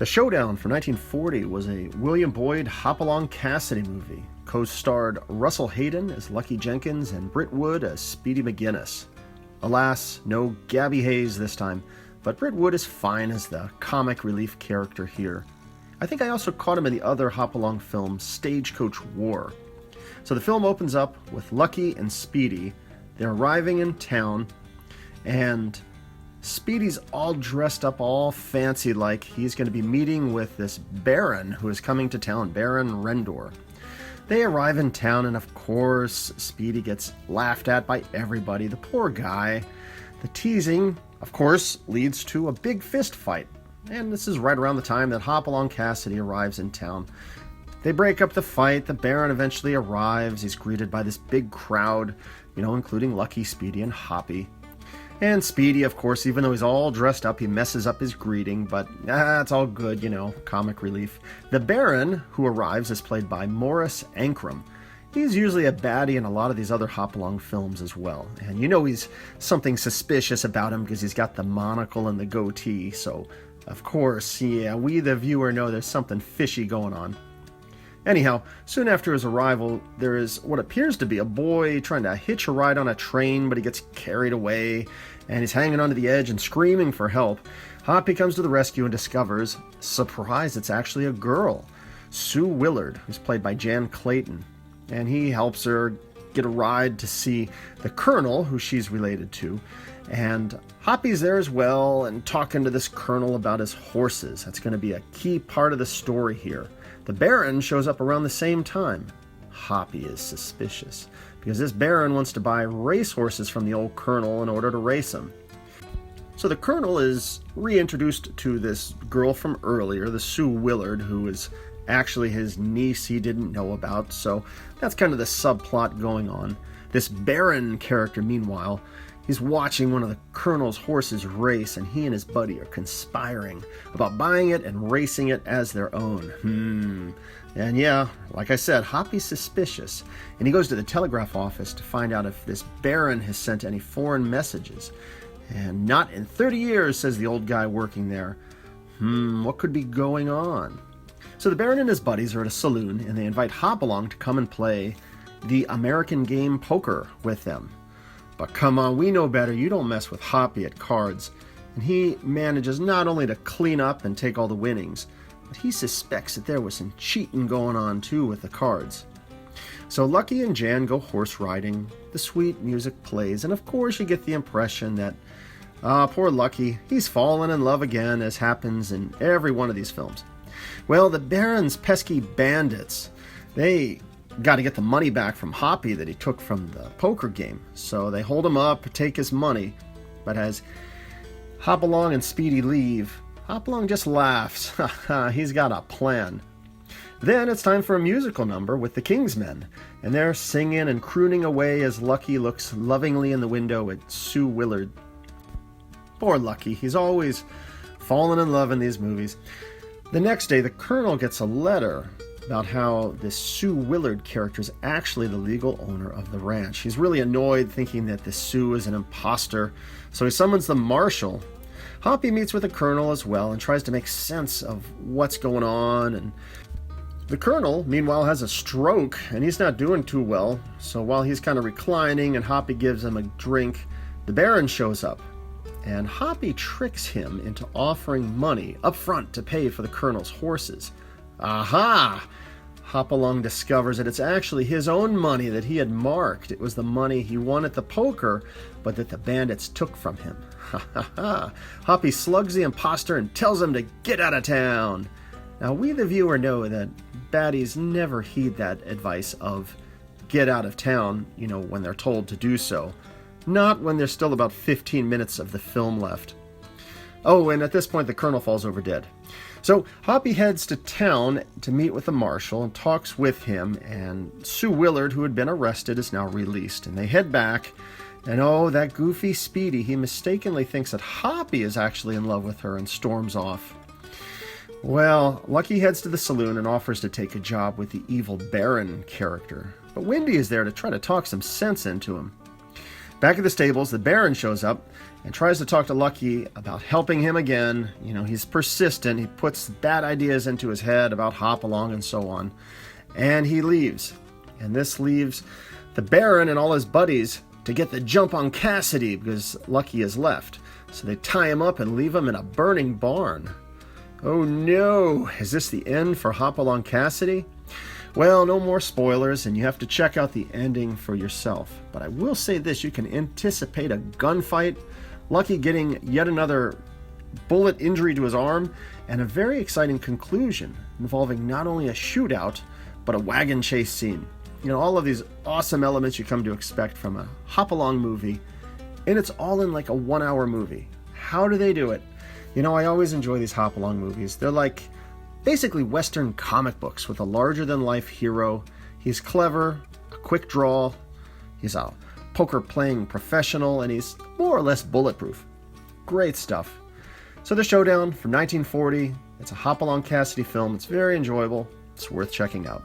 The Showdown from 1940 was a William Boyd Hopalong Cassidy movie. Co-starred Russell Hayden as Lucky Jenkins and Britt Wood as Speedy McGinnis. Alas, no Gabby Hayes this time, but Britt Wood is fine as the comic relief character here. I think I also caught him in the other Hopalong film, Stagecoach War. So the film opens up with Lucky and Speedy. They're arriving in town, and Speedy's all dressed up, all fancy like he's going to be meeting with this Baron who is coming to town, Baron Rendor. They arrive in town, and of course, Speedy gets laughed at by everybody. The poor guy. The teasing, of course, leads to a big fist fight. And this is right around the time that Hopalong Cassidy arrives in town. They break up the fight. The Baron eventually arrives. He's greeted by this big crowd, including Lucky, Speedy, and Hoppy. And Speedy, of course, even though he's all dressed up, he messes up his greeting, but it's all good, comic relief. The Baron, who arrives, is played by Morris Ankrum. He's usually a baddie in a lot of these other Hopalong films as well. And he's something suspicious about him because he's got the monacle and the goatee, so of course, we the viewer know there's something fishy going on. Anyhow, soon after his arrival, there is what appears to be a boy trying to hitch a ride on a train, but he gets carried away, and he's hanging onto the edge and screaming for help. Hoppy comes to the rescue and discovers, surprise, it's actually a girl, Sue Willard, who's played by Jan Clayton, and he helps her get a ride to see the Colonel, who she's related to, and Hoppy's there as well, and talking to this Colonel about his horses. That's going to be a key part of the story here. The Baron shows up around the same time. Hoppy is suspicious, because this Baron wants to buy racehorses from the old Colonel in order to race them. So the Colonel is reintroduced to this girl from earlier, the Sue Willard, who is actually his niece he didn't know about, so that's kind of the subplot going on. This Baron character, meanwhile, he's watching one of the Colonel's horses race, and he and his buddy are conspiring about buying it and racing it as their own. And yeah, like I said, Hoppy's suspicious, and he goes to the telegraph office to find out if this Baron has sent any foreign messages. And not in 30 years, says the old guy working there. What could be going on? So the Baron and his buddies are at a saloon, and they invite Hoppalong to come and play the American game poker with them. But come on, we know better. You don't mess with Hoppy at cards. And he manages not only to clean up and take all the winnings, but he suspects that there was some cheating going on too with the cards. So Lucky and Jan go horse riding, the sweet music plays, and of course you get the impression that, poor Lucky, he's fallen in love again, as happens in every one of these films. Well, the Baron's pesky bandits, they got to get the money back from Hoppy that he took from the poker game. So they hold him up, take his money. But as Hoppalong and Speedy leave, Hoppalong just laughs. He's got a plan. Then it's time for a musical number with the King's Men. And they're singing and crooning away as Lucky looks lovingly in the window at Sue Willard. Poor Lucky, he's always fallen in love in these movies. The next day, the Colonel gets a letter about how this Sue Willard character is actually the legal owner of the ranch. He's really annoyed, thinking that this Sue is an imposter, so he summons the marshal. Hoppy meets with the Colonel as well and tries to make sense of what's going on, and the Colonel, meanwhile, has a stroke, and he's not doing too well, so while he's kind of reclining and Hoppy gives him a drink, the Baron shows up, and Hoppy tricks him into offering money up front to pay for the Colonel's horses. Aha! Hoppalong discovers that it's actually his own money that he had marked. It was the money he won at the poker, but that the bandits took from him. Ha ha ha! Hoppy slugs the imposter and tells him to get out of town. Now, we the viewer know that baddies never heed that advice of get out of town, when they're told to do so. Not when there's still about 15 minutes of the film left. Oh, and at this point the Colonel falls over dead. So Hoppy heads to town to meet with the marshal and talks with him, and Sue Willard, who had been arrested, is now released. And they head back, and oh, that goofy Speedy, he mistakenly thinks that Hoppy is actually in love with her and storms off. Well, Lucky heads to the saloon and offers to take a job with the evil Baron character. But Wendy is there to try to talk some sense into him. Back at the stables, the Baron shows up and tries to talk to Lucky about helping him again. He's persistent. He puts bad ideas into his head about Hoppalong and so on. And he leaves. And this leaves the Baron and all his buddies to get the jump on Cassidy because Lucky has left. So they tie him up and leave him in a burning barn. Oh no! Is this the end for Hopalong Cassidy? Well, no more spoilers, and you have to check out the ending for yourself. But I will say this, you can anticipate a gunfight, Lucky getting yet another bullet injury to his arm, and a very exciting conclusion involving not only a shootout, but a wagon chase scene. All of these awesome elements you come to expect from a Hopalong movie, and it's all in like a 1-hour movie. How do they do it? I always enjoy these Hopalong movies. They're like basically Western comic books with a larger-than-life hero. He's clever, a quick draw, he's a poker-playing professional, and he's more or less bulletproof. Great stuff. So the Showdown from 1940, it's a Hopalong Cassidy film. It's very enjoyable. It's worth checking out.